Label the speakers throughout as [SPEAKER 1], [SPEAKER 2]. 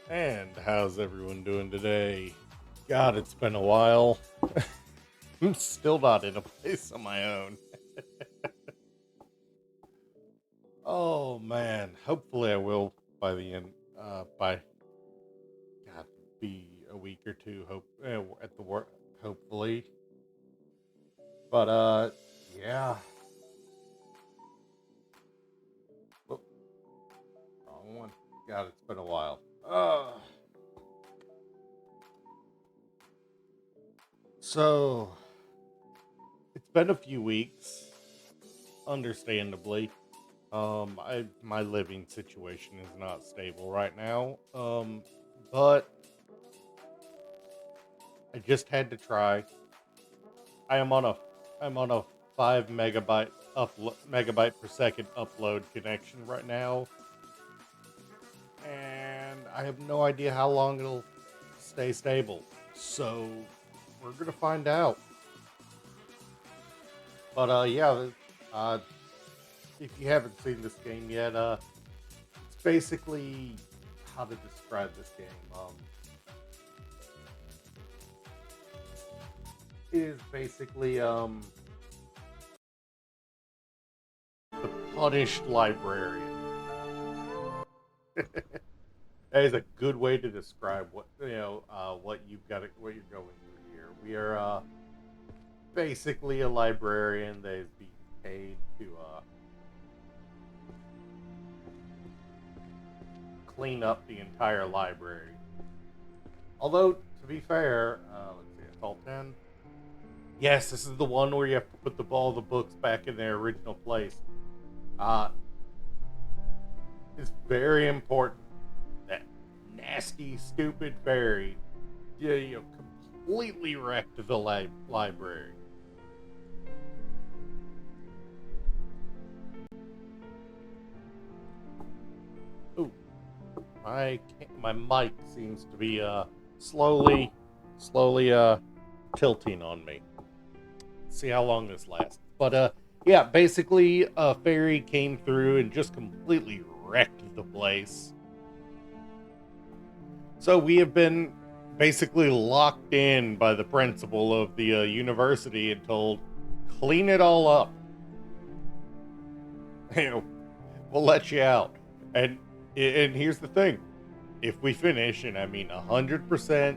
[SPEAKER 1] And how's everyone doing today? God, it's been a while. I'm still not in a place on my own. Oh man, hopefully I will by the end. By God, be a week or two. Hope at the work. Hopefully, but yeah. Whoop, wrong one. God, it's been a while. So it's been a few weeks, understandably. My living situation is not stable right now. But I just had to try. I am on a I'm on a 5 megabyte per second upload connection right now, and I have no idea how long it'll stay stable. So we're gonna find out. But uh, if you haven't seen this game yet, it's basically how to describe this game. It is basically the punished librarian. That is a good way to describe what what you're going through here. We are basically a librarian that is being paid to clean up the entire library. Although, to be fair, let's see, Assault 10. Yes, this is the one where you have to put all the books back in their original place. Uh, it's very important that nasty, stupid fairy, completely wrecked the library. Ooh, my mic seems to be slowly tilting on me. See how long this lasts. But yeah, basically a fairy came through and just completely wrecked the place. So we have been basically locked in by the principal of the university and told, clean it all up. We'll let you out. And here's the thing: if we finish, and I mean 100%,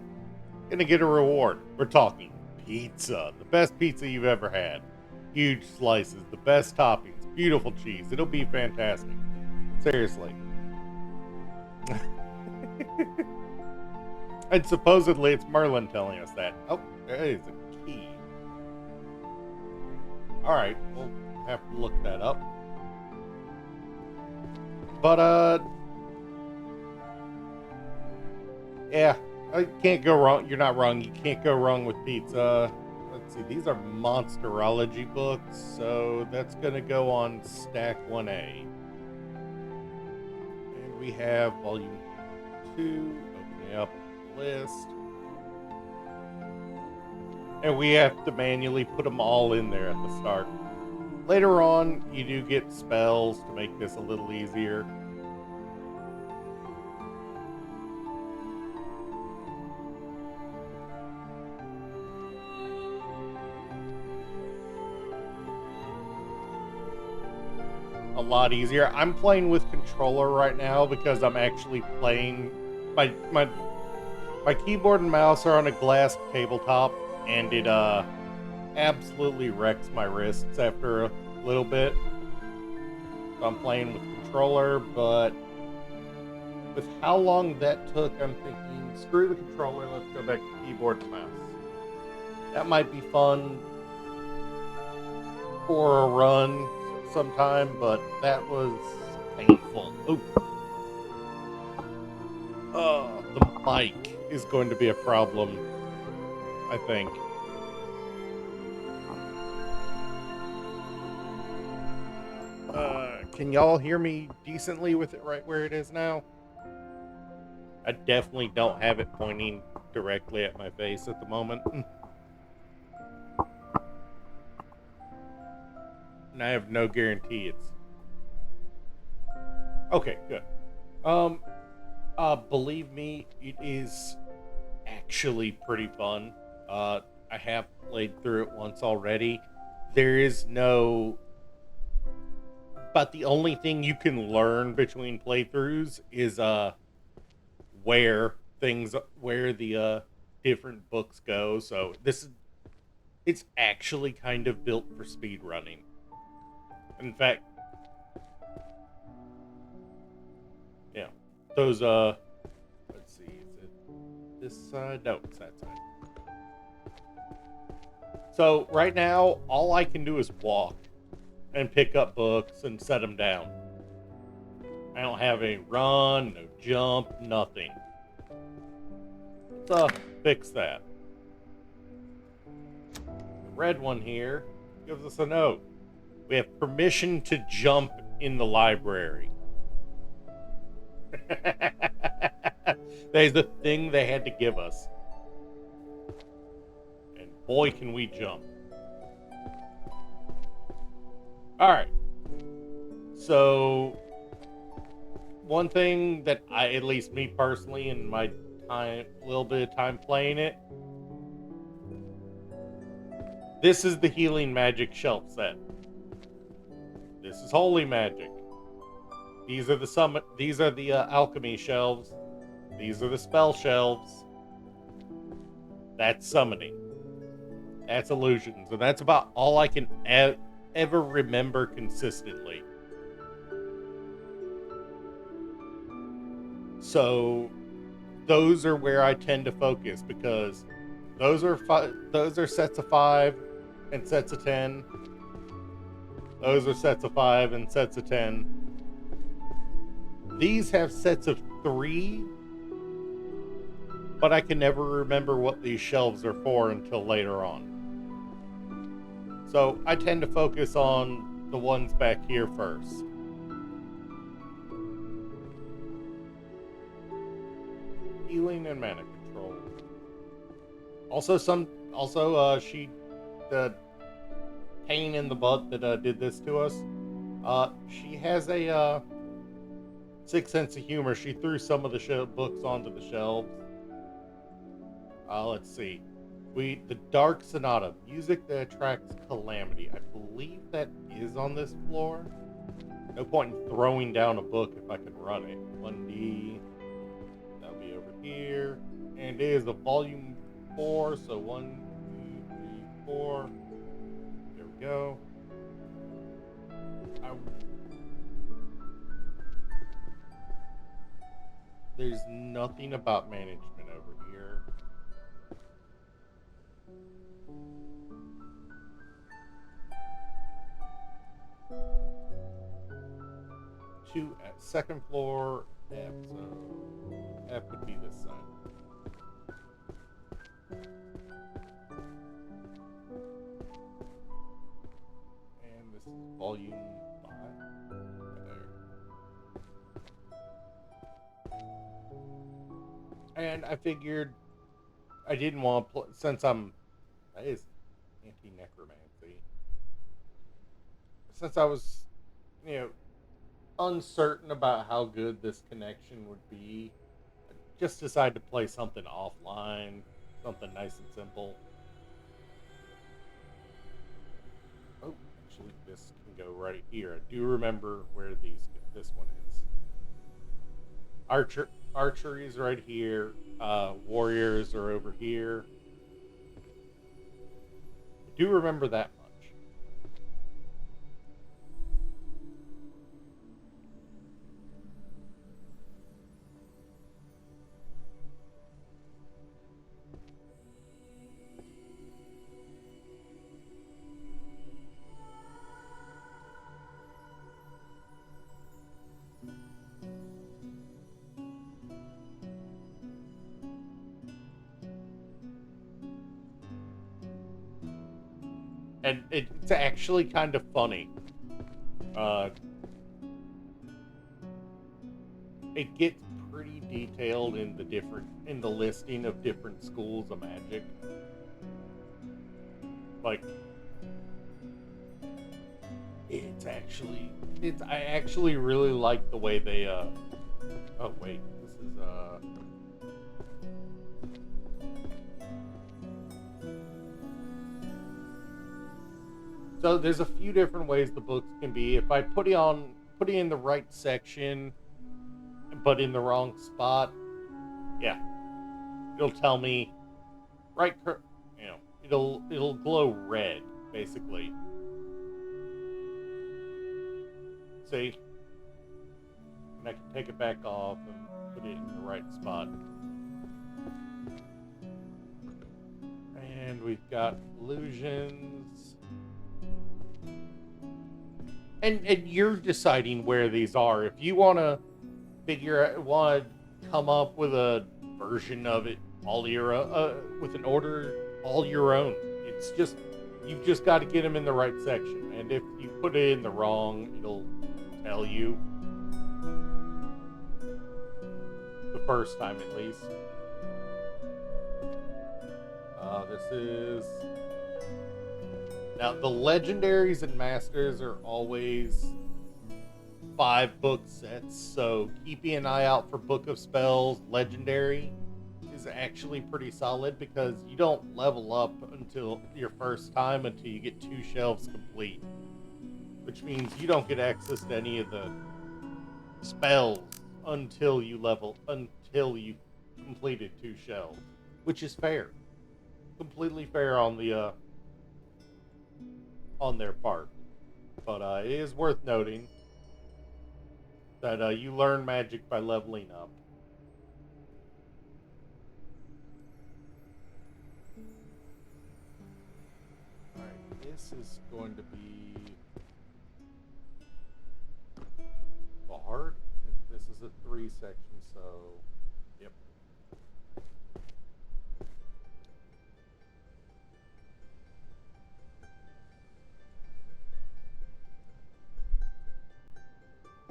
[SPEAKER 1] gonna get a reward. We're talking pizza, the best pizza you've ever had, huge slices, the best toppings, beautiful cheese. It'll be fantastic. Seriously. And supposedly it's Merlin telling us that. Oh, there is a key. Alright, we'll have to look that up. But, yeah, I can't go wrong. You're not wrong. You can't go wrong with pizza. Let's see, these are Monsterology books, so that's going to go on stack 1A. And we have volume 2, opening up the list. And we have to manually put them all in there at the start. Later on, you do get spells to make this a little easier. a lot easier. I'm playing with controller right now because I'm actually playing my keyboard and mouse are on a glass tabletop, and it absolutely wrecks my wrists after a little bit. So I'm playing with controller, but with how long that took, I'm thinking, screw the controller, let's go back to keyboard and mouse. That might be fun for a run sometime, but that was painful. Ooh. The mic is going to be a problem, I think. Can y'all hear me decently with it right where it is now? I definitely don't have it pointing directly at my face at the moment. And I have no guarantee it's... Okay, good. Believe me, it is actually pretty fun. I have played through it once already. There is no... But the only thing you can learn between playthroughs is where the different books go. So it's actually kind of built for speed running. In fact, yeah, those let's see, is it this side? No, it's that side. So right now, all I can do is walk and pick up books and set them down. I don't have any run, no jump, nothing. Let's fix that. The red one here gives us a note. We have permission to jump in the library. That is the thing they had to give us. And boy, can we jump. Alright. So, one thing that at least me personally, in my little bit of time playing it, this is the healing magic shelf set. This is holy magic. These are the alchemy shelves. These are the spell shelves. That's summoning. That's illusions. And that's about all I can ever remember consistently. So those are where I tend to focus, because those are sets of 5 and sets of 10. Those are sets of 5 and sets of 10. These have sets of 3, but I can never remember what these shelves are for until later on. So I tend to focus on the ones back here first. Healing and mana control. The pain in the butt that did this to us. She has a sick sense of humor. She threw some of the books onto the shelves. Let's see. The Dark Sonata, music that attracts calamity. I believe that is on this floor. No point in throwing down a book if I can run it. 1D. That'll be over here. And it is a volume 4, so 1, 2, 3, 4. There we go. There's nothing about management over here. Two at second floor, F, so F would be this side. And this is volume 5. There. And I figured I didn't want to play, since that is anti-necromancy. Since I was, uncertain about how good this connection would be, I just decided to play something offline, something nice and simple. Oh, actually, this can go right here. I do remember where this one is. Archery is right here. Warriors are over here. I do remember that much. And it's actually kind of funny. It gets pretty detailed in the listing of different schools of magic. Like, I actually really like the way they oh wait, this is so there's a few different ways the books can be. If I put it in the right section but in the wrong spot, yeah, it'll tell me it'll glow red basically. See? And I can take it back off and put it in the right spot. And we've got illusions. And you're deciding where these are. If you want to come up with a version of it all your with an order all your own. It's just you've just got to get them in the right section. And if you put it in the wrong, it'll tell you the first time at least. This is now the legendaries and masters are always 5 book sets, so keeping an eye out for Book of Spells legendary is actually pretty solid because you don't level up until your first time until you get 2 shelves complete, which means you don't get access to any of the spells until you completed 2 shelves, which is fair, completely fair on the on their part. But it is worth noting that you learn magic by leveling up. Alright, this is going to be hard. This is a 3 section, so yep.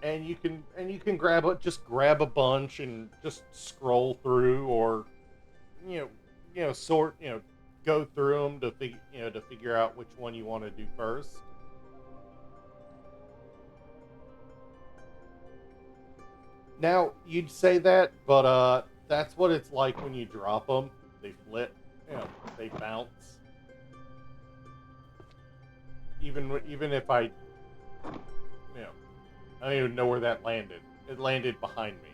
[SPEAKER 1] And you can grab a bunch and just scroll through, or sort go through them to figure out which one you want to do first. Now you'd say that, but that's what it's like when you drop them. They flip, they bounce. Even if I don't even know where that landed. It landed behind me.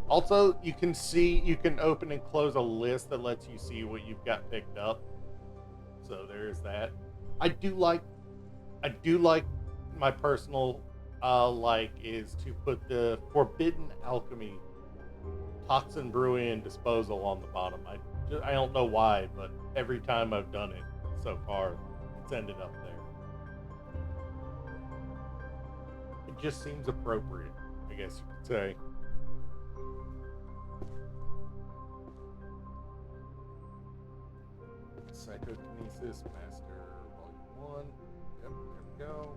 [SPEAKER 1] Also, you can open and close a list that lets you see what you've got picked up. So there's that. I do like my personal is to put the Forbidden Alchemy Toxin Brewing and Disposal on the bottom. I don't know why, but every time I've done it so far, it's ended up there. It just seems appropriate, I guess you could say. Psychokinesis Master Volume 1. Yep, there we go.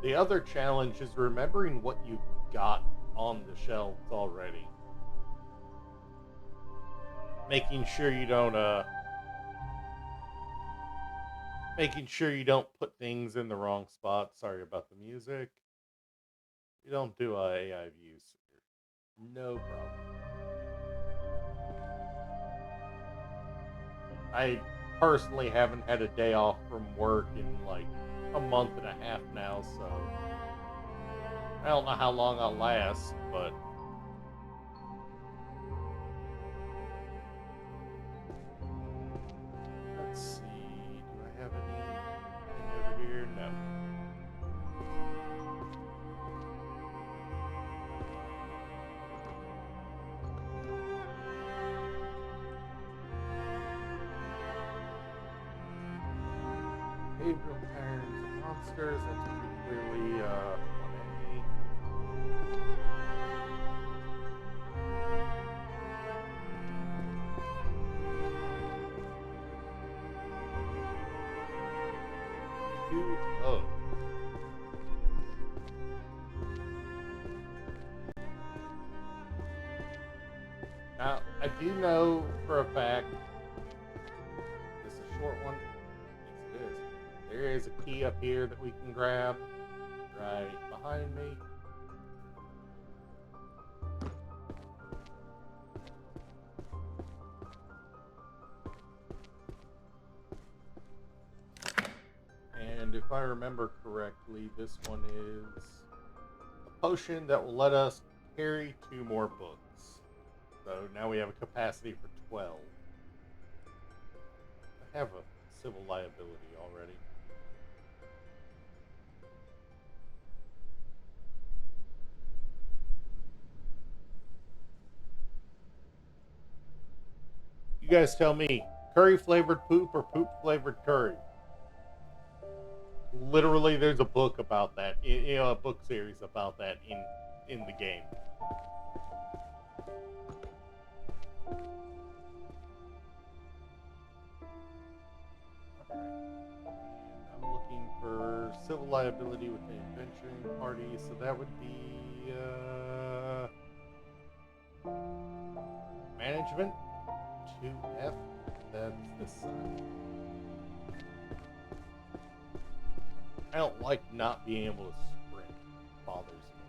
[SPEAKER 1] The other challenge is remembering what you got on the shelves already. Making sure you don't put things in the wrong spot. Sorry about the music. You don't do a AI views. No problem. I personally haven't had a day off from work in like a month and a half now, so I don't know how long I'll last, but let's see. Do I have anything over here? No. Behavioral patterns of monsters. That's pretty clearly 1A. Oh. Now, I do know for a fact, this is a short one. Yes, it is. There is a key up here that we can grab right behind me. And if I remember correctly, this one is a potion that will let us carry 2 more books. So now we have a capacity for 12. I have a civil liability already. You guys tell me, curry flavored poop or poop flavored curry? Literally, there's a book about that. A book series about that in the game. I'm looking for civil liability with the adventuring party, so that would be management 2F. That's this side. I don't like not being able to sprint. It bothers me.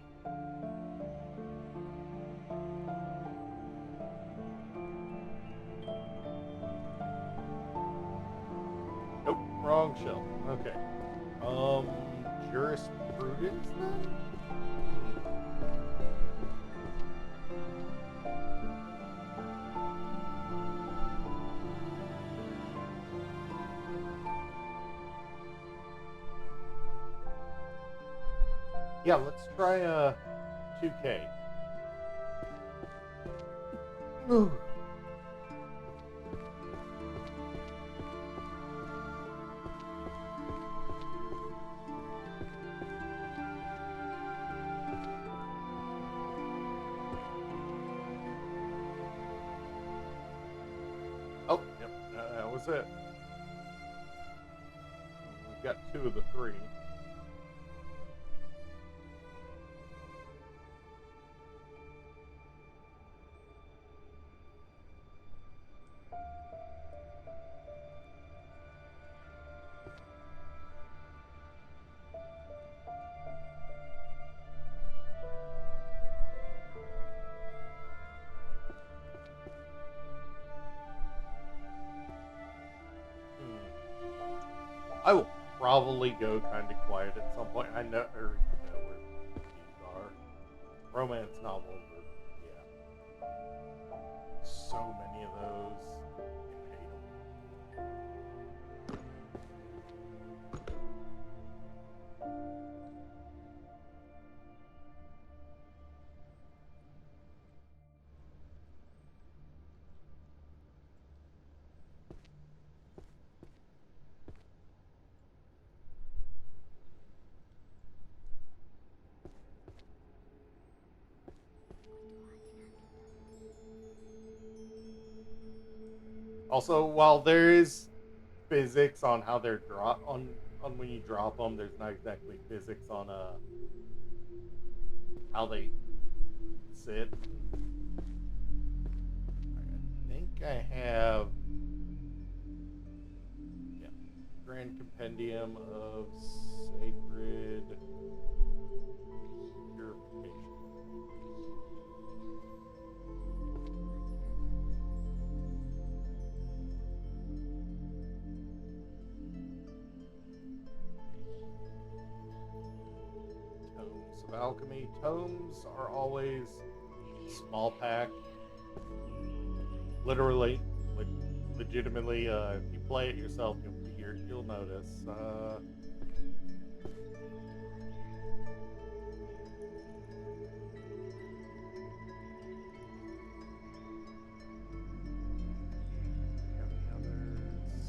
[SPEAKER 1] Nope, wrong shelf. Okay. Jurisprudence then? Yeah, let's try a 2K. Ooh. Oh, yep, that was it. We've got 2 of the 3. I will probably go kind of quiet at some point. I know, where these are. Romance novels are, yeah. So many of those. I hate them. Also, while there is physics on how they're on when you drop them. There's not exactly physics on how they sit. I think I have, yeah, Grand Compendium of Sacred Purification. Tomes of Alchemy. Tomes are always small pack. Literally, legitimately, if you play it yourself, you'll notice. Any others?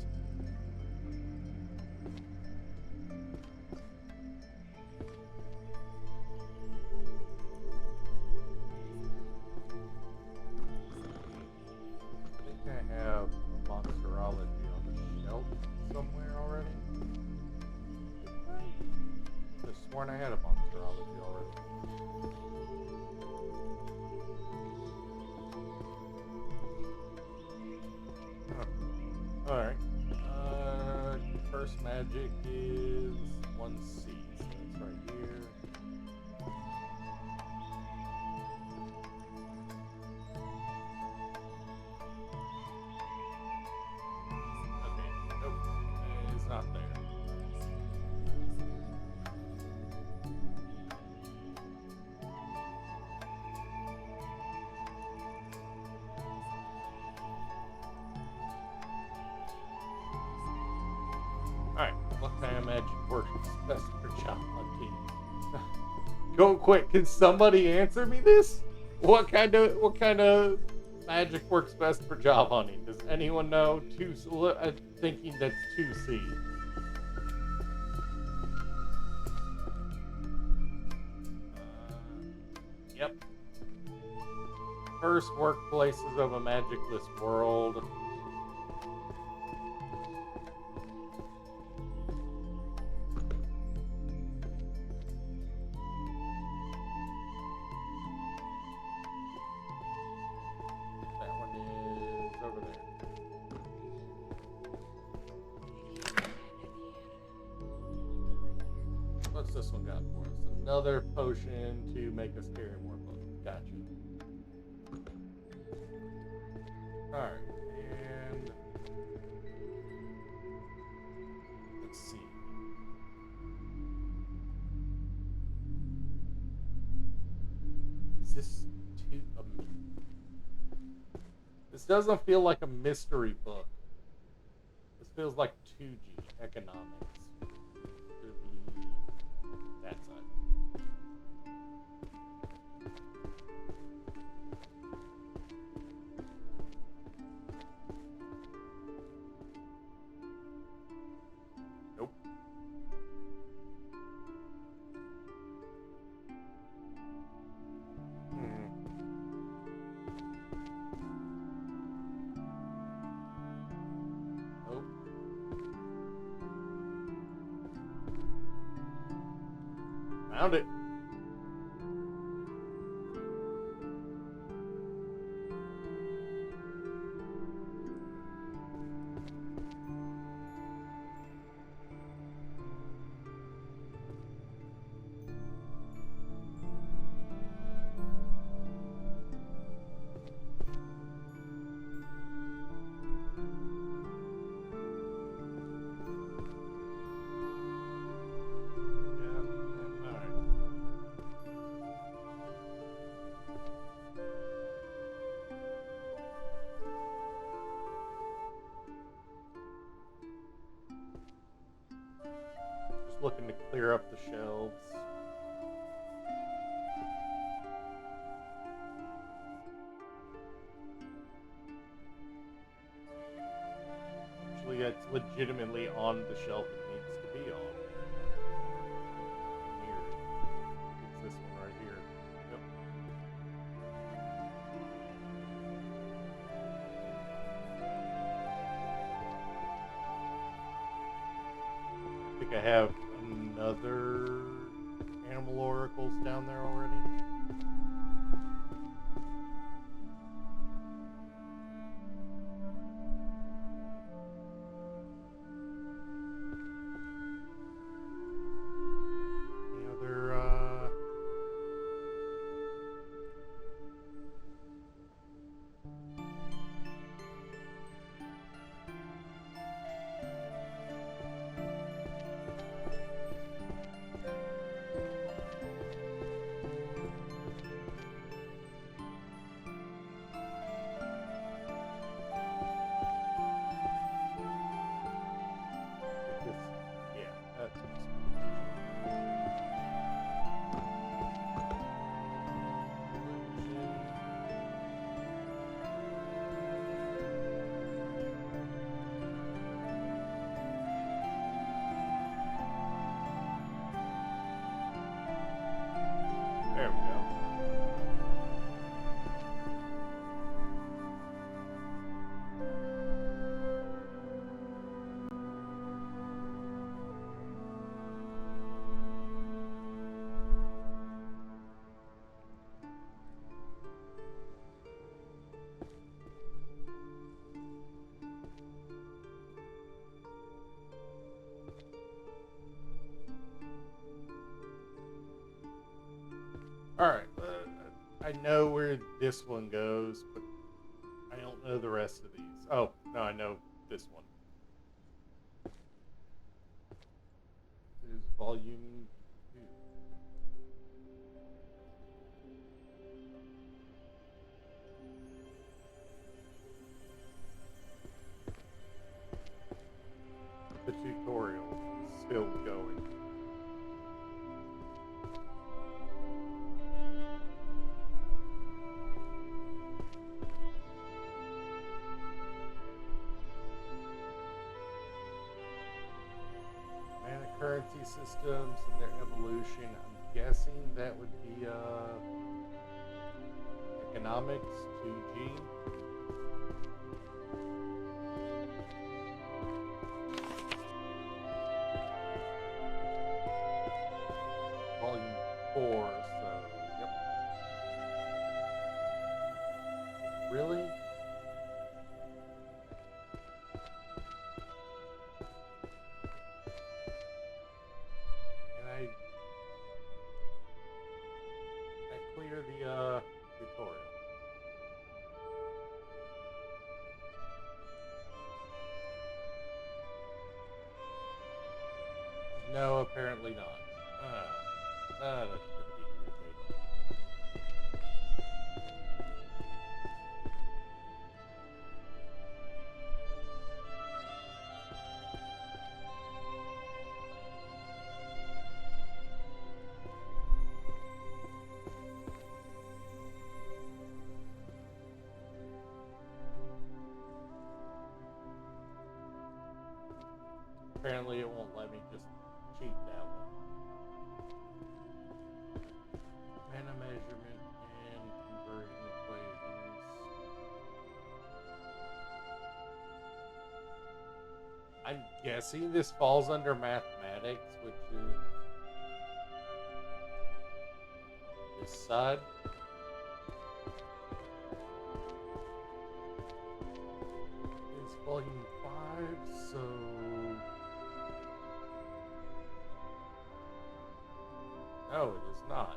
[SPEAKER 1] I think I have a Monsterology on the shelf somewhere already. I could have sworn I had a Monsterology already. Alright. First magic is 1C, so it's right here. Okay, nope. It's not there. Alright, what kind of magic works best for job hunting? Go quick, can somebody answer me this? What kind of magic works best for job hunting? Does anyone know? I'm thinking that's 2C. Yep. First workplaces of a magicless world. What's this one got for us? Another potion to make us carry more books. Gotcha. Alright, and let's see. Is this this doesn't feel like a mystery book. This feels like 2G economics. Could be that side. Nope. Nope. Found it. Looking to clear up the shelves. Actually, it's legitimately on the shelf it needs to be on. Here. It's this one right here. Yep. I have another animal oracles down there already. Any other, this, yeah, that's there we go. Alright, I know where this one goes, but I don't know the rest of these. Oh, no, I know this one. This is volume 2. The tutorial is still going. Mana currency systems and their evolution. I'm guessing that would be economics 2G. Volume 4, so yep. Really? And I clear the tutorial. No, apparently not. That's gonna be irritating. Apparently it won't let me just cheat that one. Mana measurement and conversion equations. I'm guessing this falls under mathematics, which is this side. It's volume 5, so no, it is not.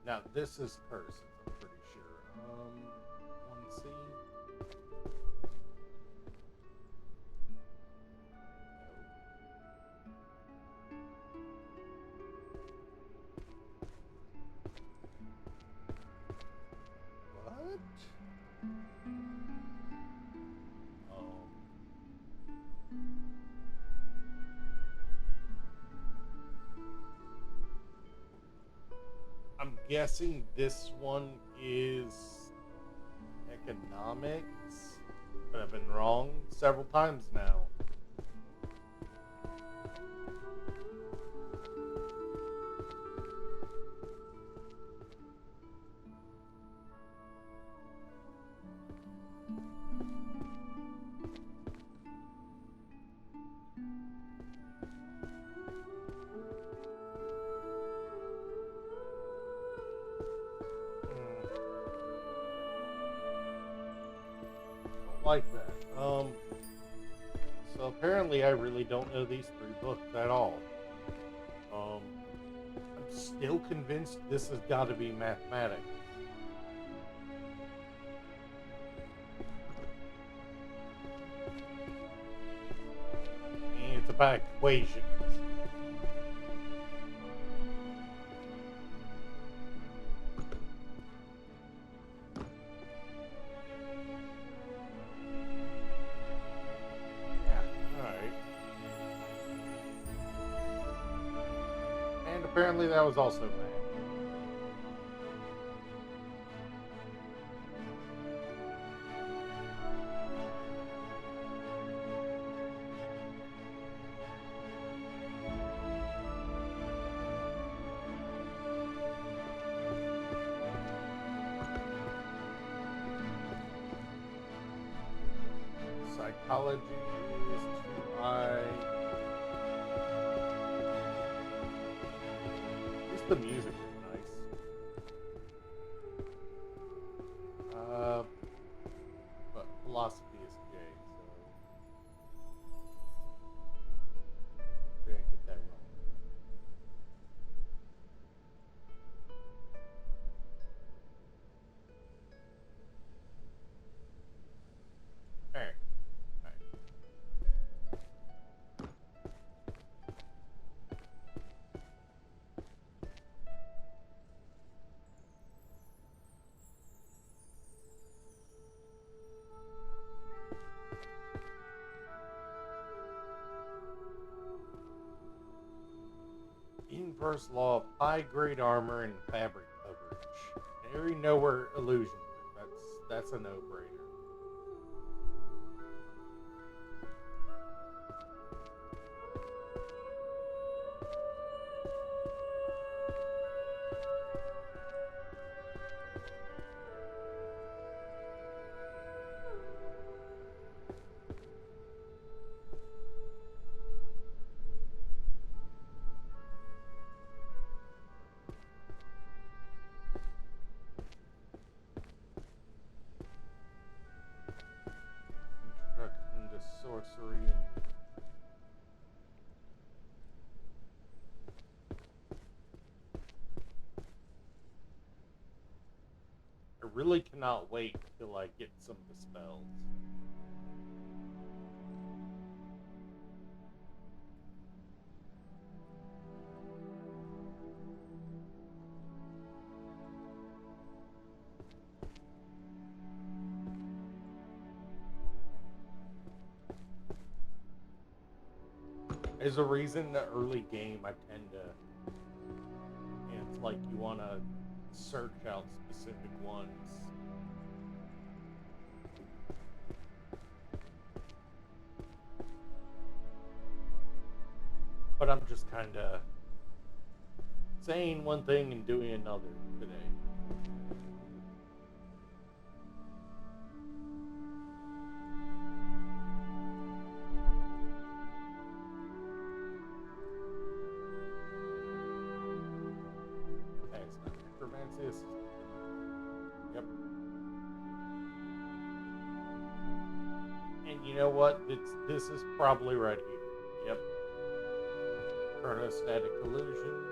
[SPEAKER 1] Now this is curses, I'm pretty sure. 1C. What? guessing this one is economics, but I've been wrong several times now. Like that. So apparently I really don't know these three books at all. I'm still convinced this has got to be mathematics. And it's about equations. Apparently that was also bad. Psychology is 2I. The music is nice. But philosophy is J, so did I get that wrong? Alright. Inverse law of high grade armor and fabric coverage. I already know where illusion. That's a no-brainer. Sorcery and I really cannot wait till I get some of the spells. There's a reason the early game I tend to, it's like you want to search out specific ones. But I'm just kind of saying one thing and doing another today. Yep. And you know what? This is probably right here. Yep. Chronostatic illusions.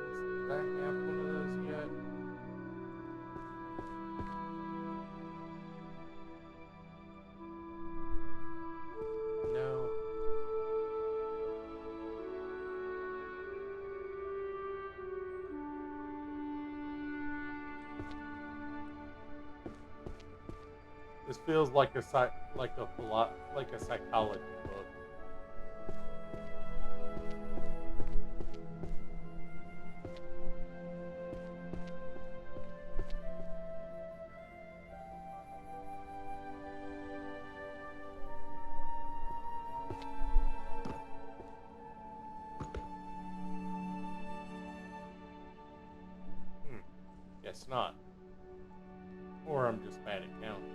[SPEAKER 1] Did I have one of those yet? No. This feels like a psychology book. guess not. Or I'm just bad at counting.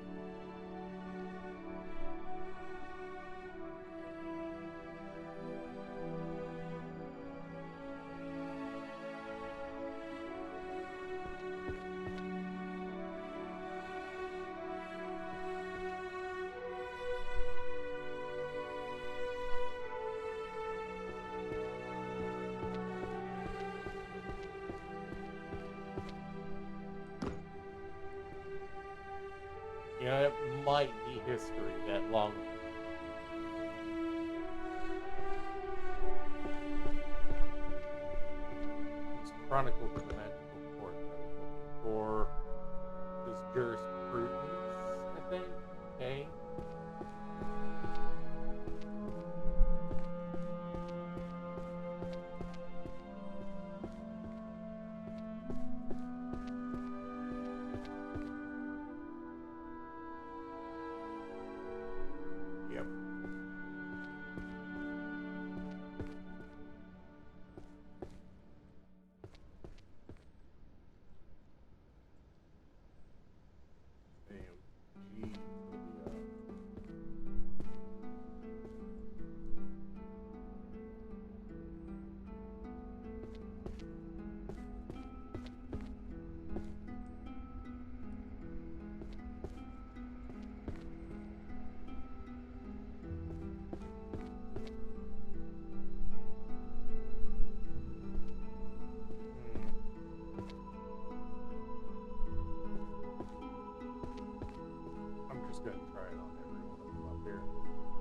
[SPEAKER 1] You know, it might be history that long. It's Chronicles of the Magical Court for his jurisprudence, I think. Okay. Yep. Damn. Geez. I'm just gonna try it on everyone up here.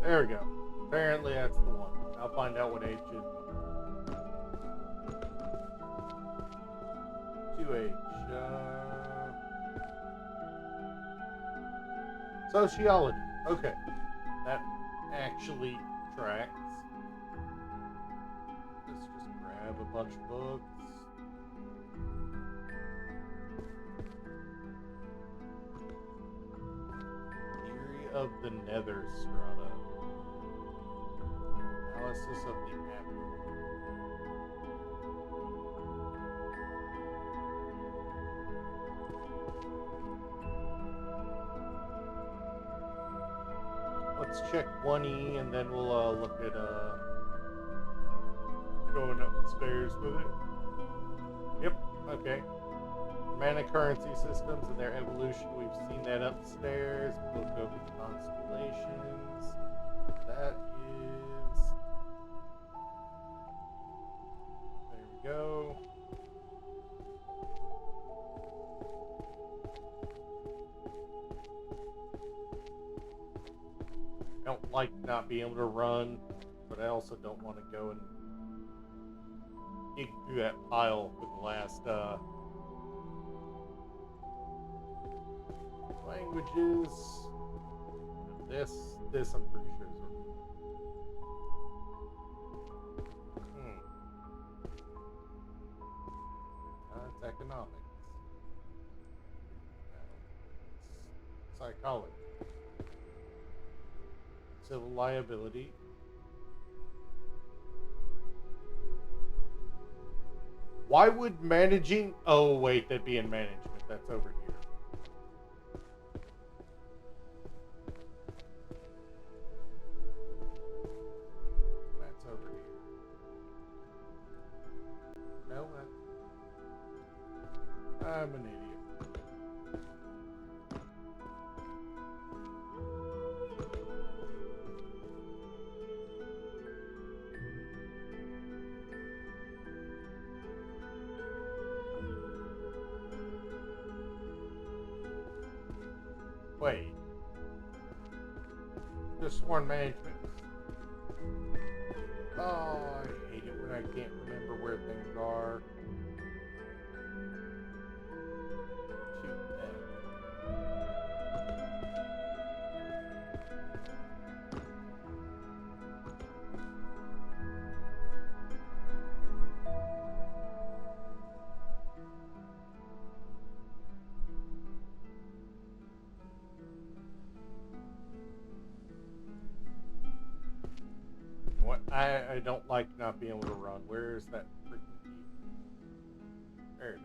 [SPEAKER 1] There we go. Apparently that's the one. I'll find out what age it. 2H. Sociology. Okay. That actually tracks. Let's just grab a bunch of books. Theory of the Nether Strata. Analysis of the afterworld. Let's check 1E and then we'll look at going up the stairs with it. Yep, okay. Mana currency systems and their evolution. We've seen that upstairs. We'll go over the constellations. That is. There we go. I don't like not being able to run, but I also don't want to go and dig through that pile for the last languages. This I'm pretty sure is it's economics. Psychology. Civil liability. Why would managing... Oh, wait, that'd be in management. That's over here. That's over here. No, I'm an idiot. Wait. Just sworn management. Oh, I hate it when I can't remember where things are. Too bad. What? I don't like not being able to run. Where is that freaking key? There it is.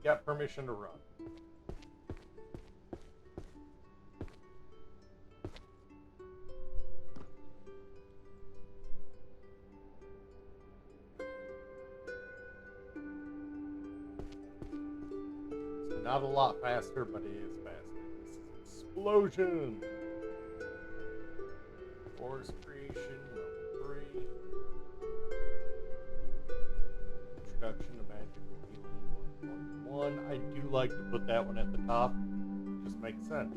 [SPEAKER 1] got permission to run. So not a lot faster, but it is faster. This is Explosion! Force Creation, level 3. Introduction to Magical Healing 1.1. I do like to put that one at the top. It just makes sense.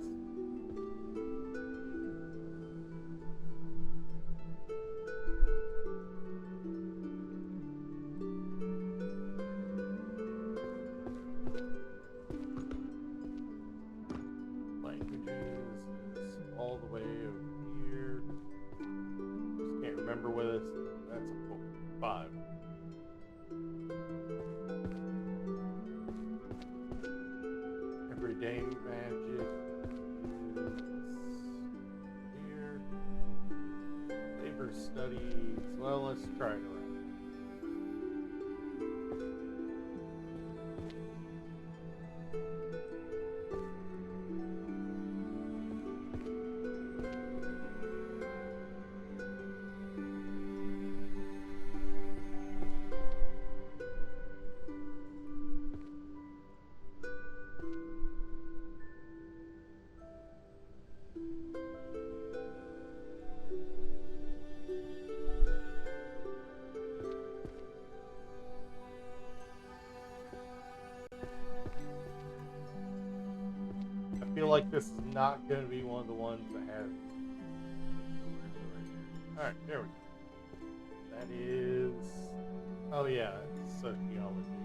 [SPEAKER 1] Languages is all the way over here. Just can't remember whether that's a 5. Everyday magic is here. Labor studies. Well, let's try it around. I feel like this is not going to be one of the ones that has. Alright, there we go. That is. Oh, yeah, it's sociology.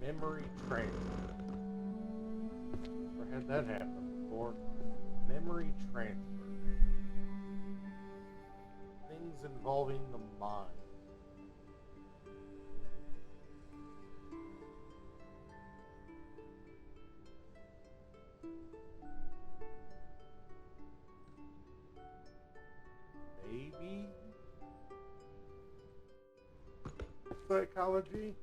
[SPEAKER 1] Memory transfer. Never had that happen before. Memory transfer. Things involving the mind. Maybe? Psychology?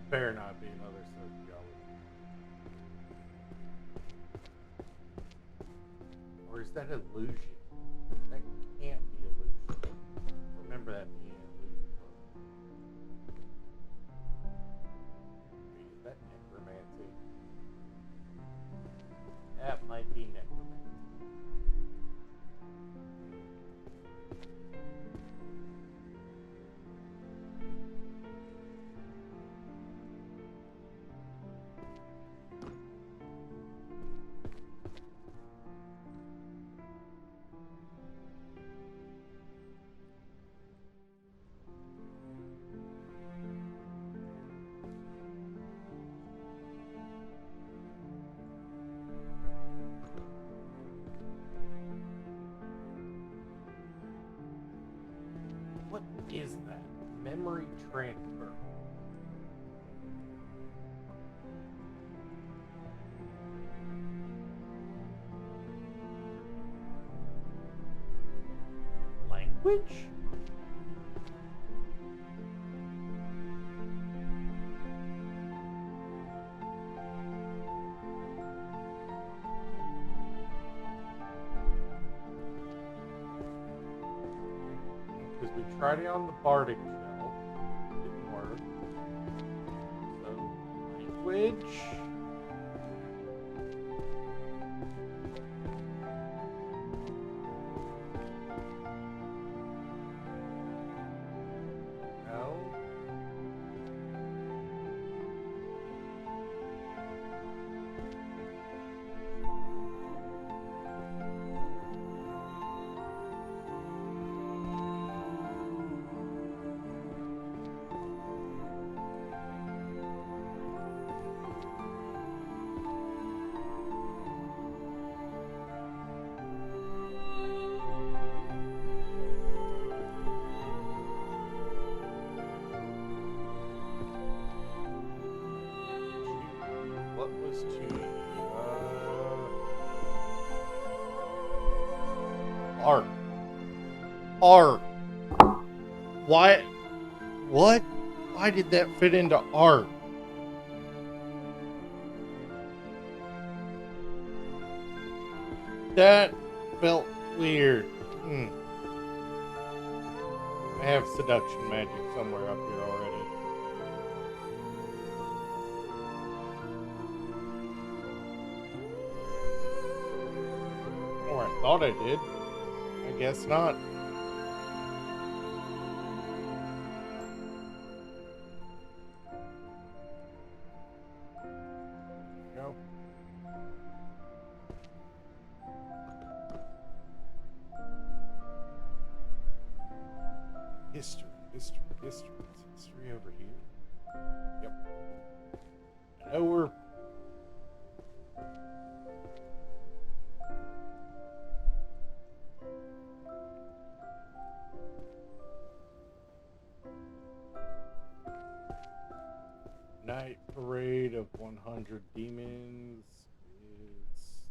[SPEAKER 1] Better not be another sociology. Or is that illusion? That can't be illusion. Remember that being illusion. Wait, is that necromancy? That might be necromancy. What is that? Memory transfer. Language? Because we tried it on the Bardic shell. Didn't work. So, language. No. to art. Art. Why? What? Why did that fit into art? That felt weird. I have seduction magic somewhere up here already. Or I thought I did. I guess not. Go. History. Is history over here? Yep. I know we're... Night Parade of 100 Demons is...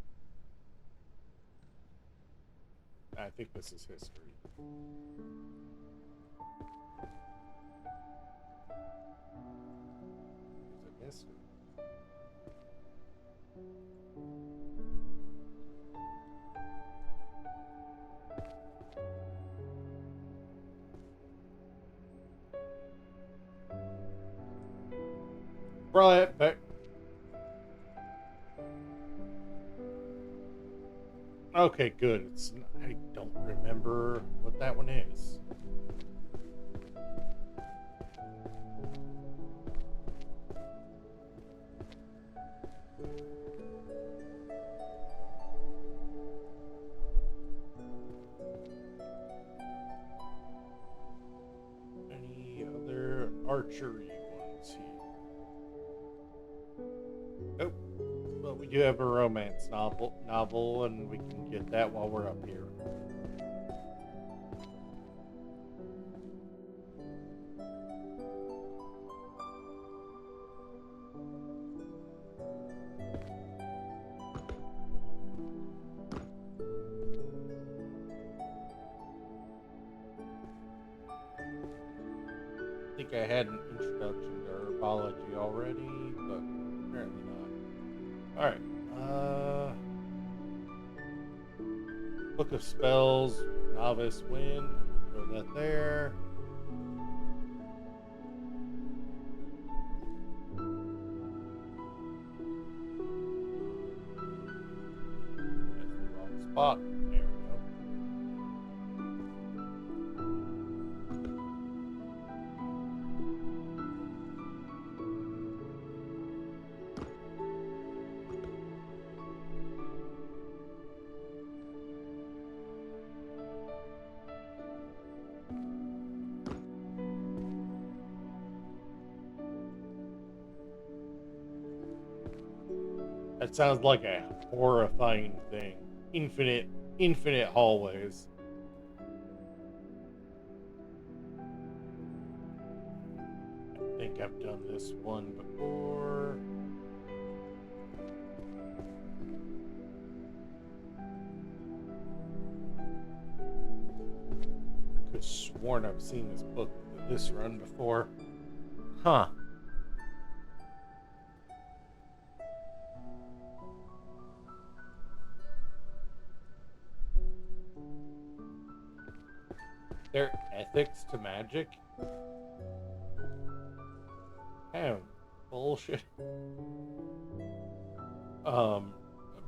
[SPEAKER 1] I think this is history. Is it history? Right back. Okay, good. I don't remember what that one is. Any other archery ones here? Nope. But we do have a romance novel, and we can get that while we're up here. I think I had an introduction to herbology already, but apparently not. Alright. Book of Spells, Novice Wind. Throw that there. That's the wrong spot. There we go. That sounds like a horrifying thing. Infinite hallways. I think I've done this one before. I could have sworn I've seen this run before. Huh. Their ethics to magic? Damn, bullshit. I'm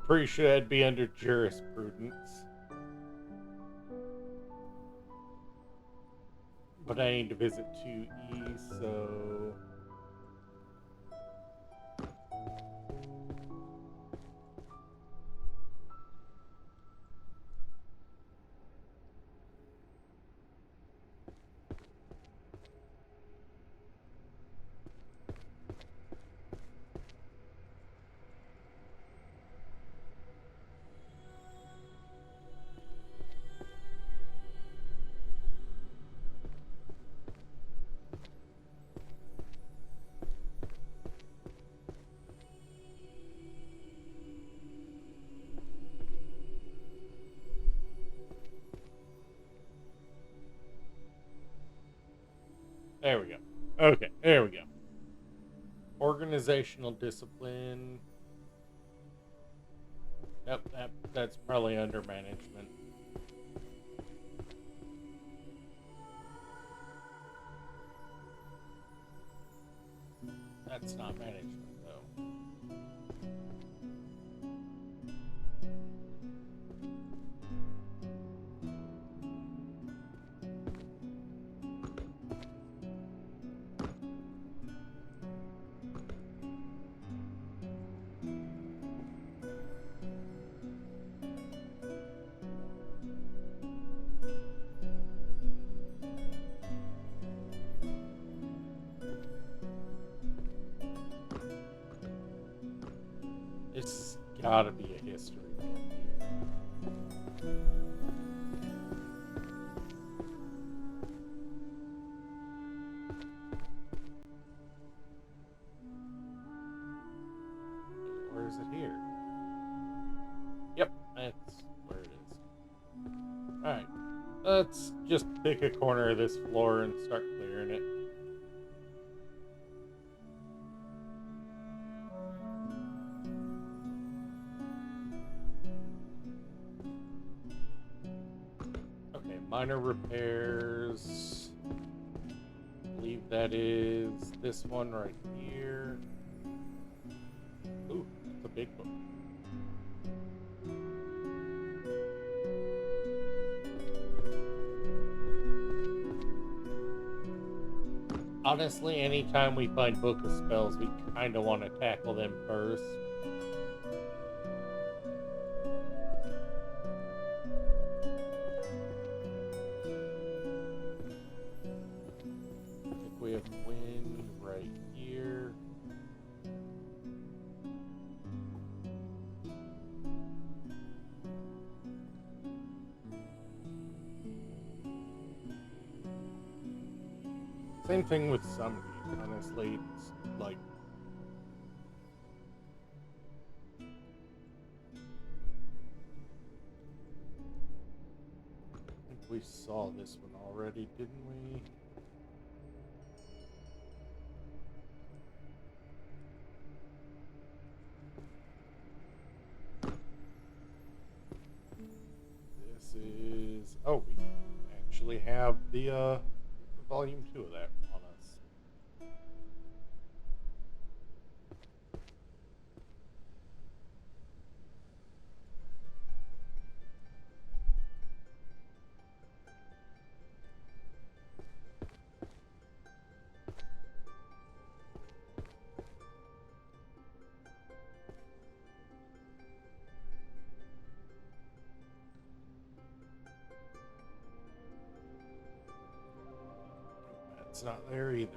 [SPEAKER 1] pretty sure that'd be under jurisprudence. But I need to visit 2E, so... There we go. Okay, there we go. Organizational discipline. Yep, that's probably under management. That's not management, though. It's gotta be a history book. Where is it here? Yep, that's where it is. Alright, let's just pick a corner of this floor and start clearing it. Okay, minor repairs. I believe that is this one right here. Ooh, that's a big book. Honestly, anytime we find Book of Spells, we kind of want to tackle them first. I think we have wind right here. Same thing with some of these, honestly. It's like, I think we saw this one already, didn't we? This is, oh, we actually have the volume 2 of that on us. It's not there either.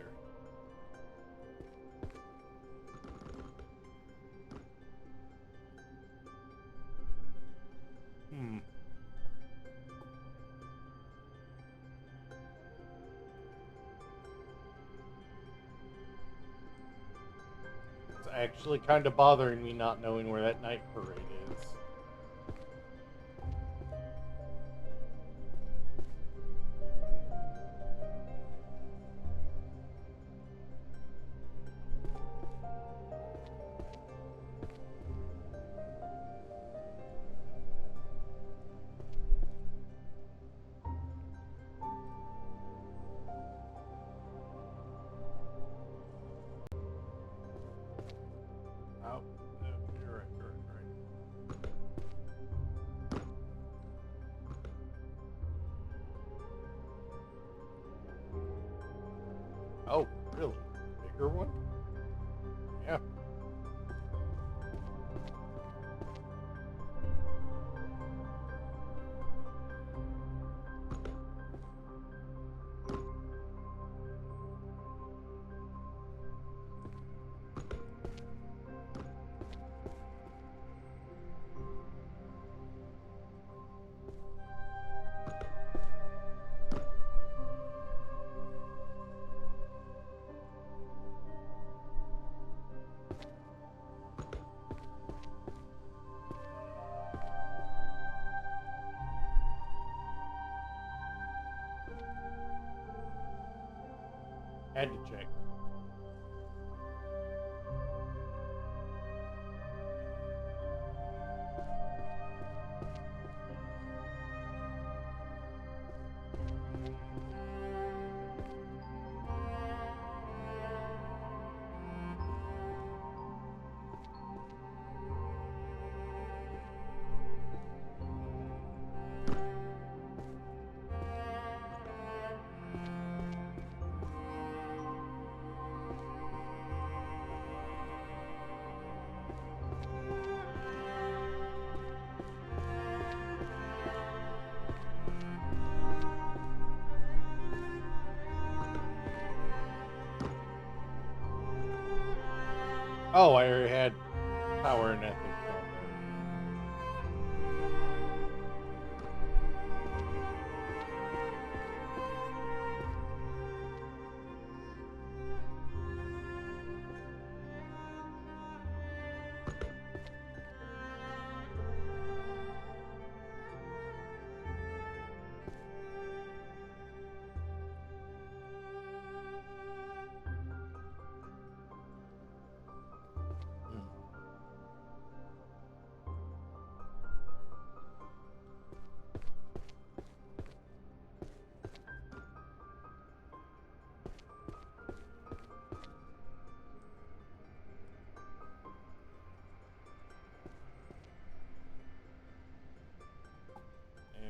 [SPEAKER 1] It's actually kind of bothering me not knowing where that night parade is. Oh, no, you're right, you're right. Oh, really? Bigger one? Yeah. Had to check. Oh, I already had power and ethics on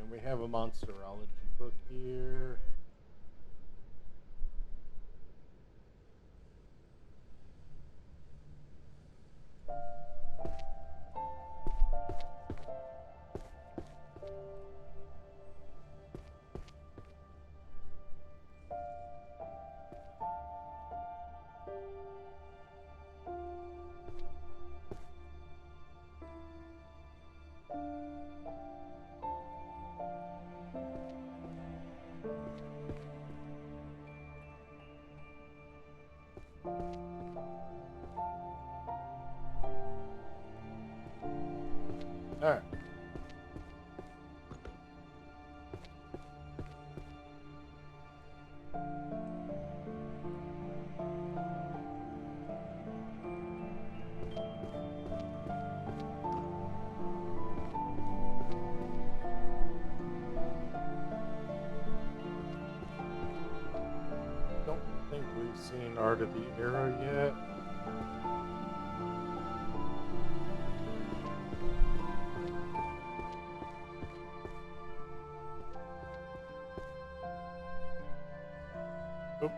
[SPEAKER 1] And we have a monsterology book here. Alright. Don't think we've seen Art of the Arrow yet. Oop.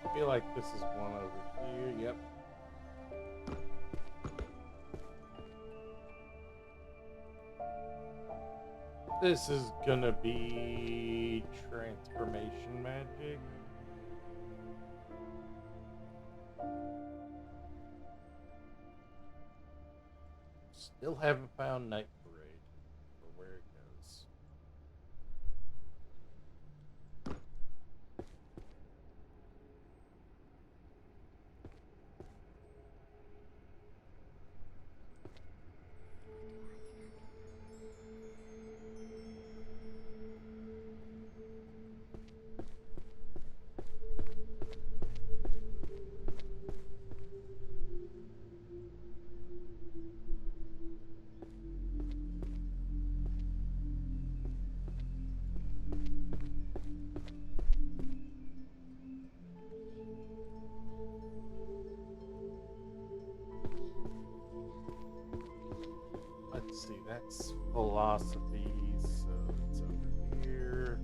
[SPEAKER 1] I feel like this is one over here. Yep. This is gonna be transformation magic. Still haven't found Night Parade or where it goes. See, that's philosophy, so it's over here.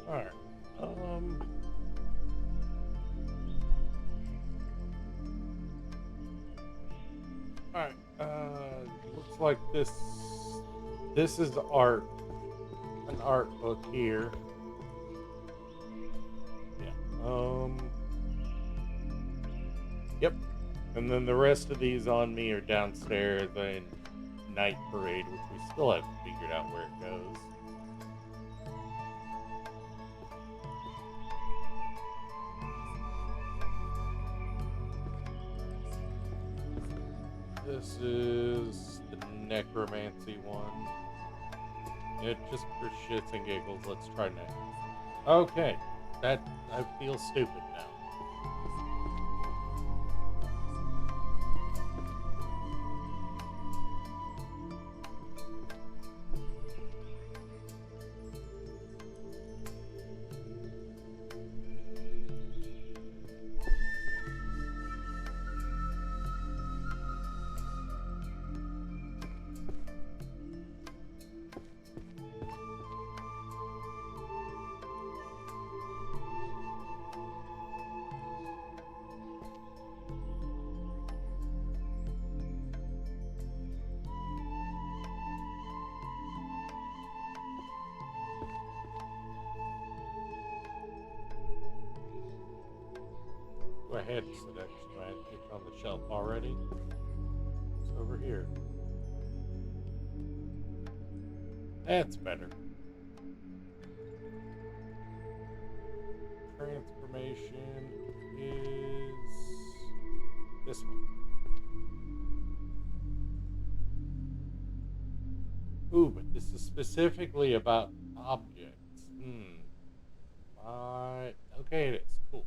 [SPEAKER 1] Alright. Alright. Looks like this is art. An art book here. Yeah. Yep. And then the rest of these on me are downstairs in Night Parade, which we still haven't figured out where it goes. This is the necromancy one. Yeah, just for shits and giggles, let's try next. Okay, that I feel stupid now. Go ahead, seduction. I have it on the shelf already. It's over here. That's better. Transformation is this one. Ooh, but this is specifically about objects. Okay, it is. Cool.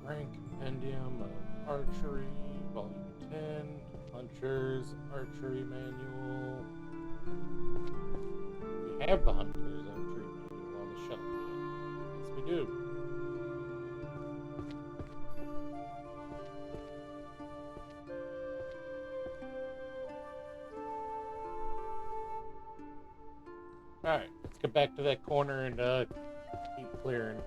[SPEAKER 1] Rank Compendium of Archery, Volume 10, Hunter's Archery Manual. We have the Hunter's Archery Manual on the shelf yet. Yes, we do. Alright, let's get back to that corner and keep clearing.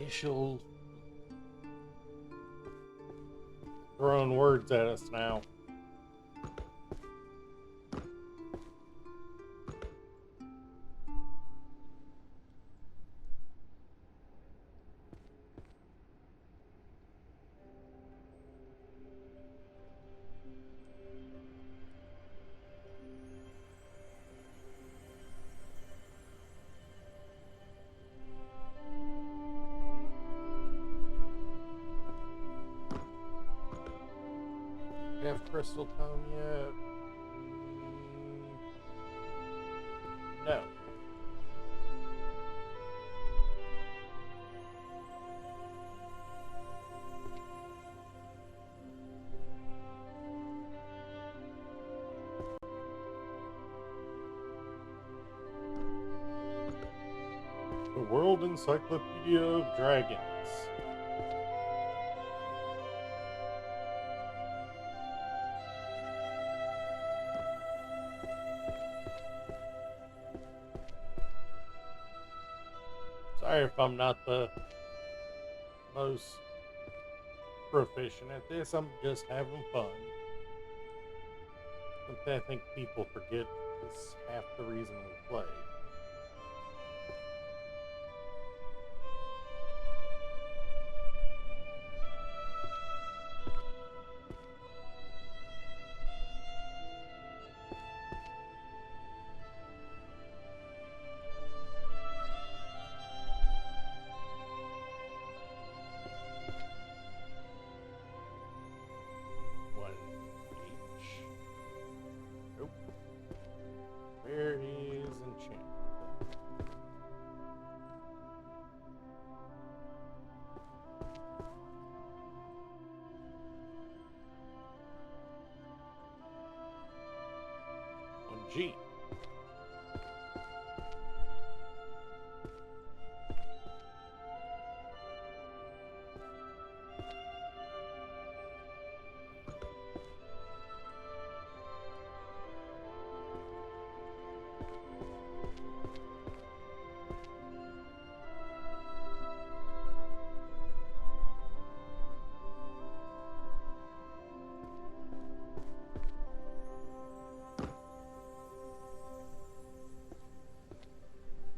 [SPEAKER 1] Official. Throwing words at us now. Have Crystal Tome yet? No. The World Encyclopedia of Dragons. Sorry if I'm not the most proficient at this. I'm just having fun. Something I think people forget is half the reason we play. Where is enchantment? On G.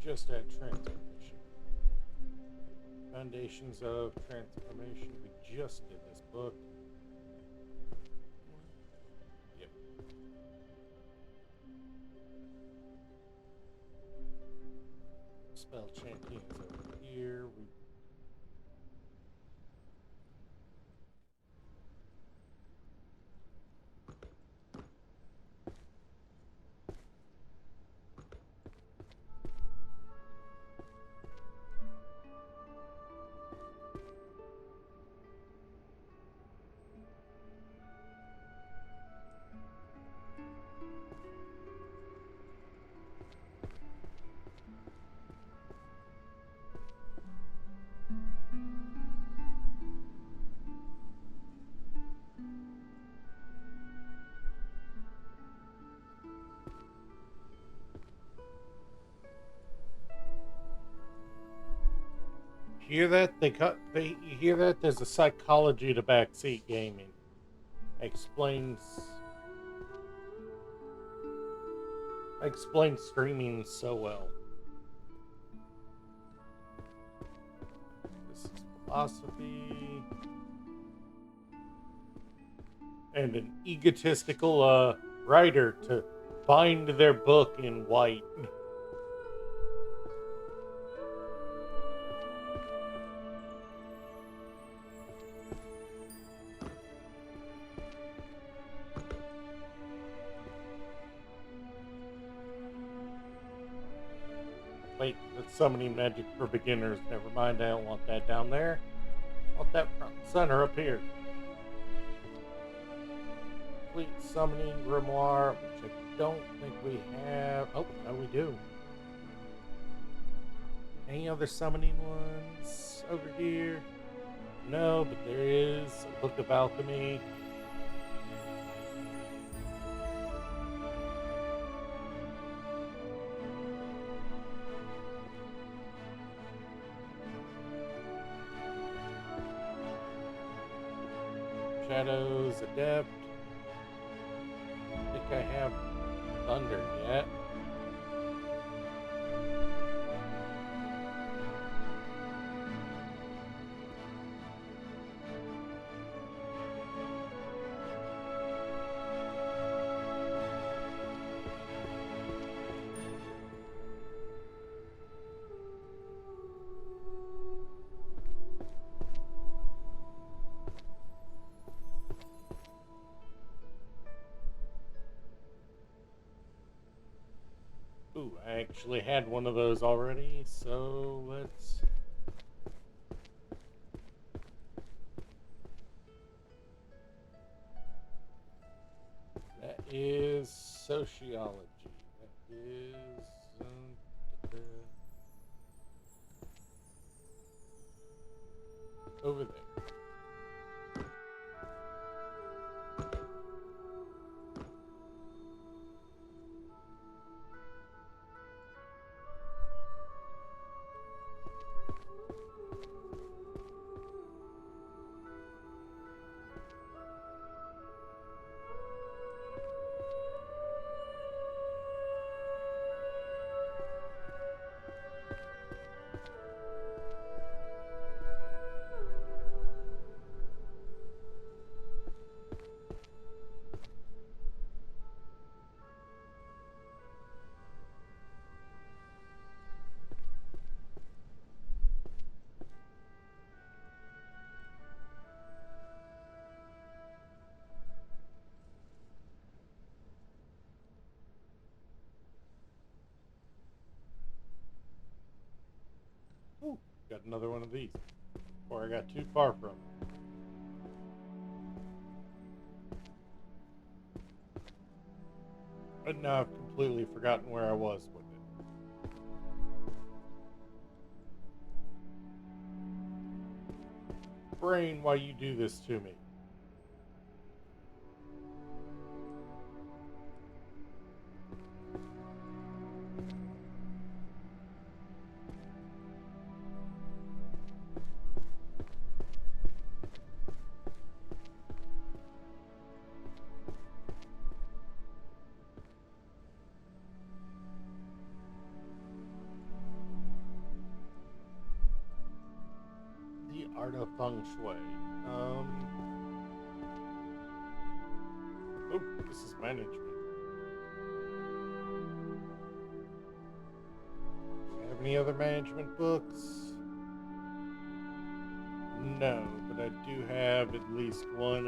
[SPEAKER 1] Just at transformation. Foundations of Transformation. We just did this book. Yep. Spell champions over here. Hear that? You hear that? There's a psychology to backseat gaming. Explains streaming so well. This is philosophy. And an egotistical writer to bind their book in white. Wait, that's summoning magic for beginners. Never mind, I don't want that down there. I want that front and center up here. Complete summoning grimoire, which I don't think we have. Oh, no, we do. Any other summoning ones over here? No, but there is a Book of Alchemy. Shadows Adept. I don't think I have Thunder yet. Ooh, I actually had one of those already, so let's... That is sociology. That is... over there. Ooh, got another one of these. Before I got too far from it. But now I've completely forgotten where I was with it. Brain, why you do this to me? The Art of Feng Shui. Oh, this is management. Do you have any other management books? No, but I do have at least one,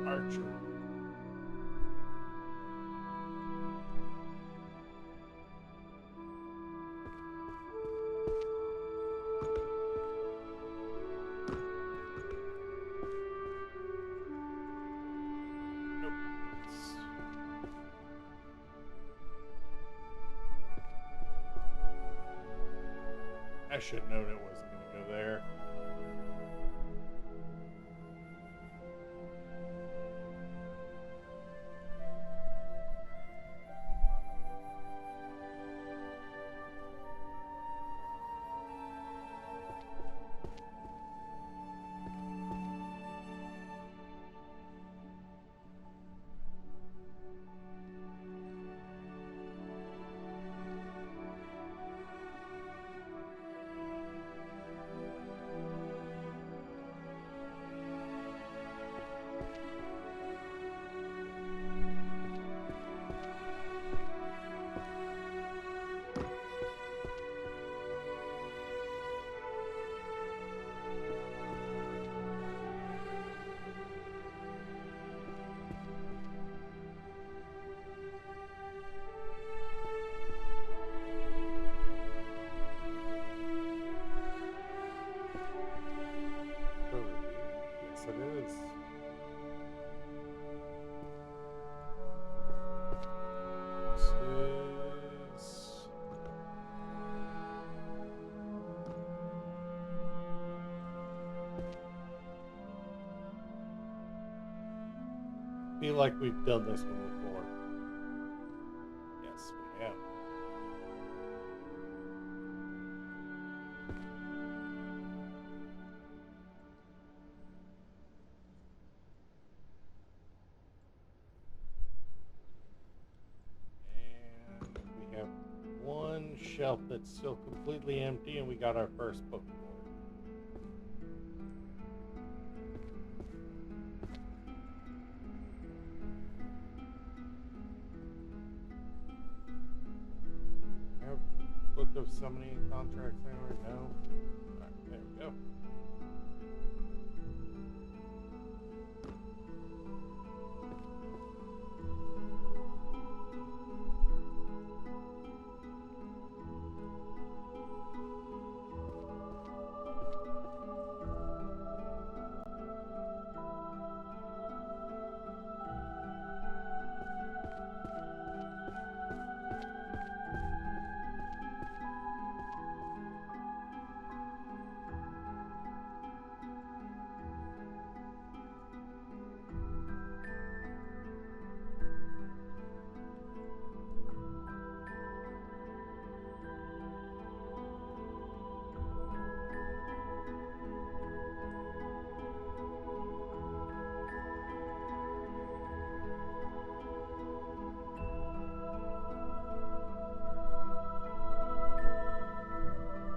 [SPEAKER 1] archery. Nope. I should have known it wasn't going to go there. Yes, it is. This is... feel like we've done this one before. Yes, we have. shelf that's still completely empty, and we got our first book. Book of summoning contracts anywhere? No. Alright, there we go.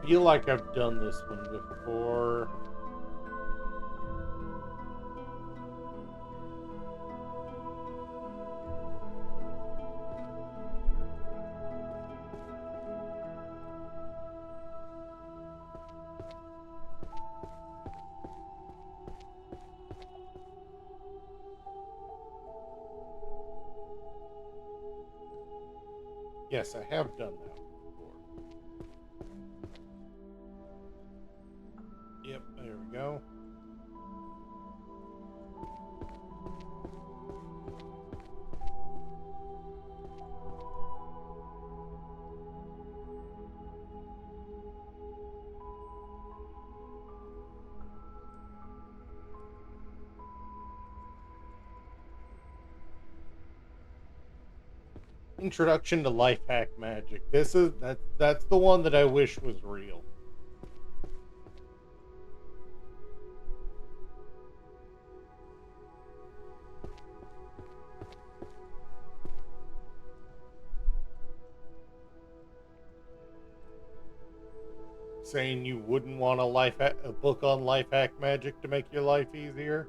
[SPEAKER 1] I feel like I've done this one before. Yes, I have done that before. Yep, there we go. Introduction to Life Hack Magic. That's the one that I wish was real. Saying you wouldn't want a book on life hack magic to make your life easier?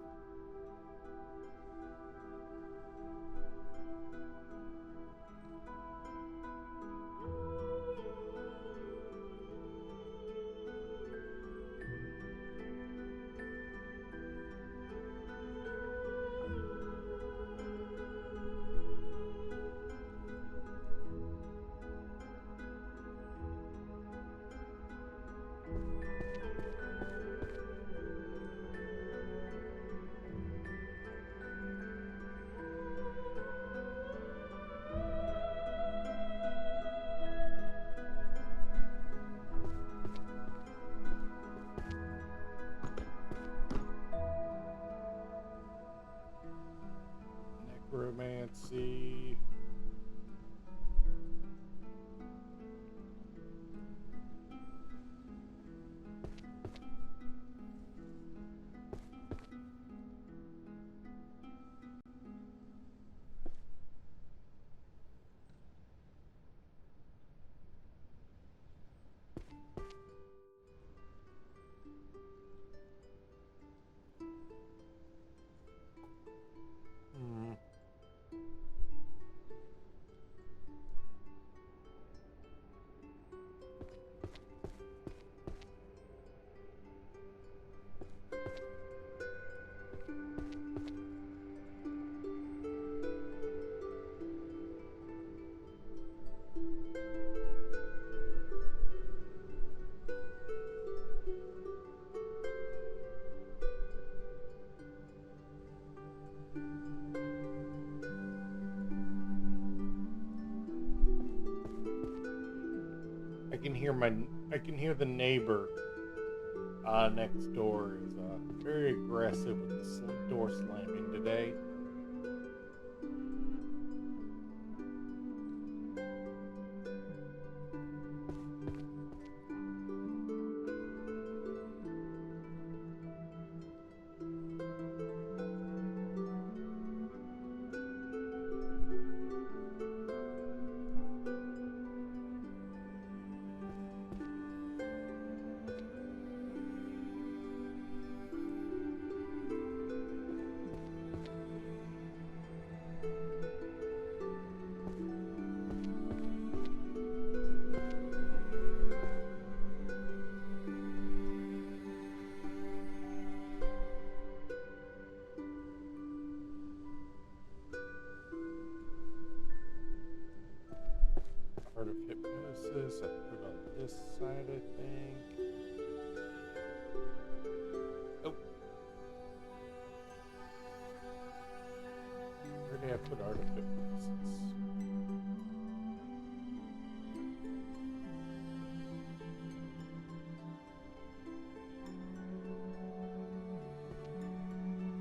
[SPEAKER 1] Necromancy. I can hear the neighbor next door is very aggressive with the door slamming today. books I put on this side, I think. Oh. Where did I put artifact pieces?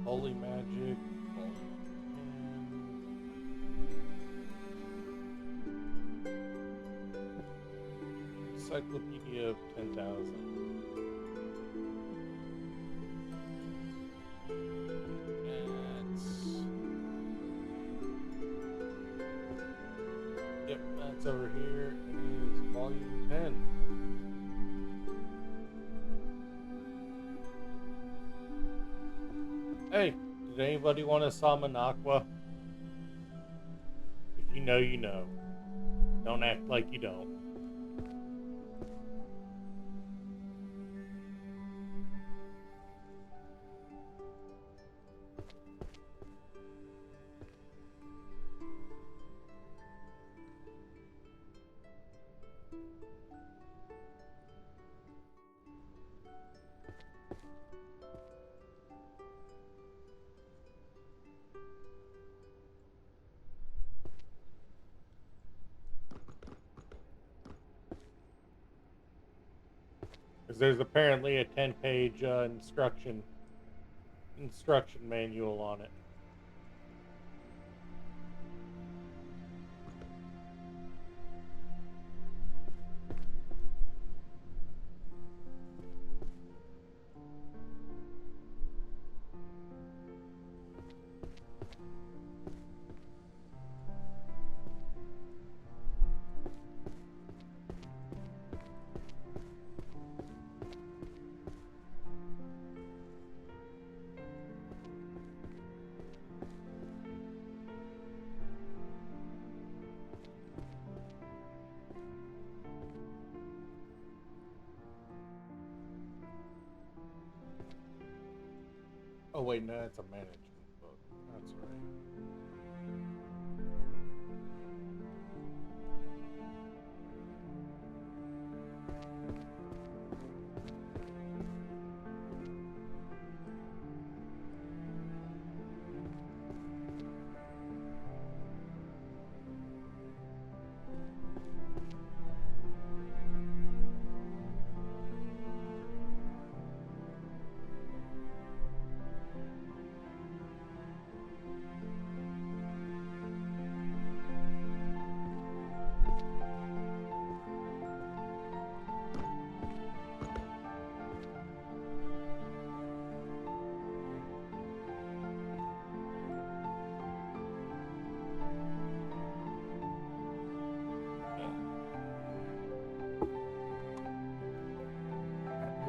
[SPEAKER 1] Holy Magic, Encyclopedia of 10,000. That's over here. Is volume 10. Hey, did anybody want a Salmon Aqua? If you know, you know. Don't act like you don't. Because there's apparently a 10-page instruction manual on it. Oh wait, no, it's a management book. That's right.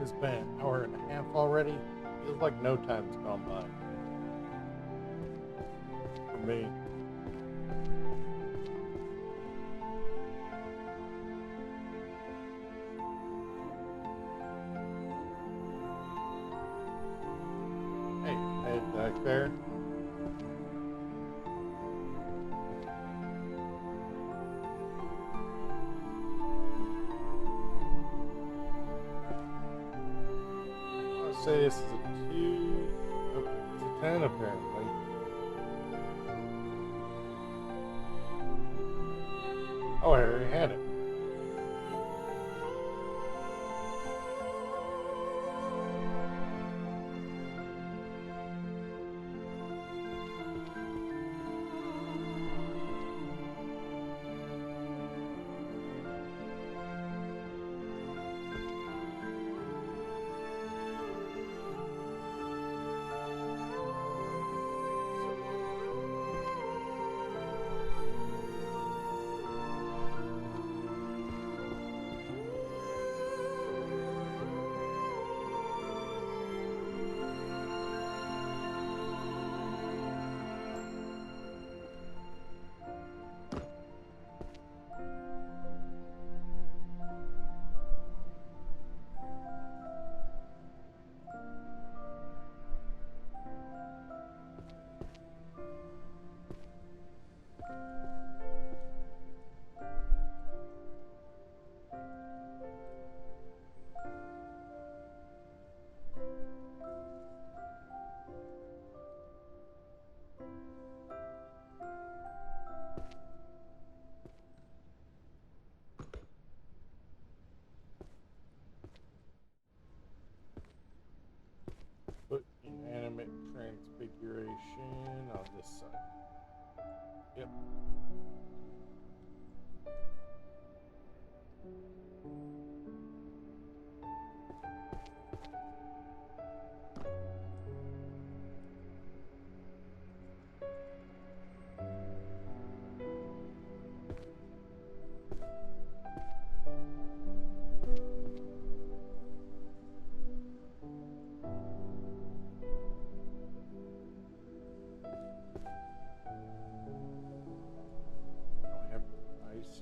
[SPEAKER 1] It's been an hour and a half already. Feels like no time's gone by. For me. Hey, head back there. Say this is a 2. Oh, it's a 10 apparently. Oh, I already had it.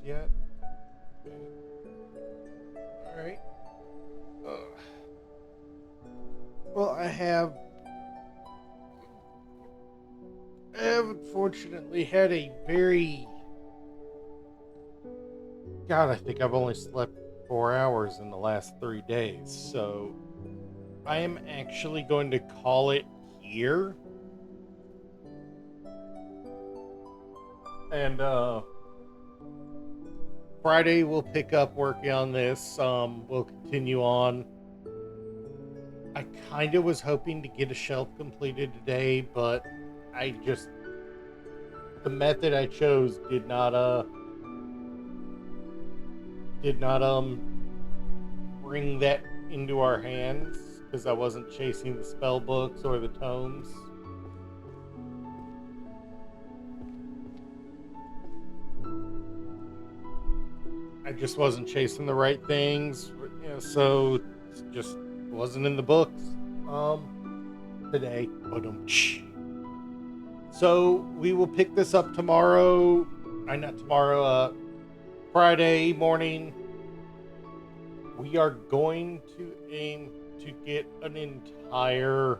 [SPEAKER 1] yet. Alright. Well, I have unfortunately had a very... God, I think I've only slept 4 hours in the last 3 days, so I am actually going to call it here. And Friday we'll pick up working on this. We'll continue on. I kind of was hoping to get a shelf completed today, but the method I chose did not bring that into our hands because I wasn't chasing the spell books or the tomes. I just wasn't chasing the right things, so it just wasn't in the books today. So we will pick this up tomorrow. Not tomorrow. Friday morning. We are going to aim to get an entire...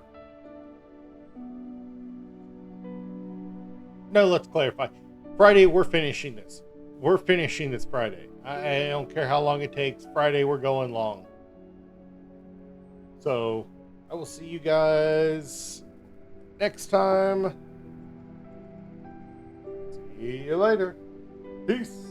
[SPEAKER 1] No, let's clarify. Friday, we're finishing this. We're finishing this Friday. I don't care how long it takes. Friday, we're going long. So, I will see you guys next time. See you later. Peace.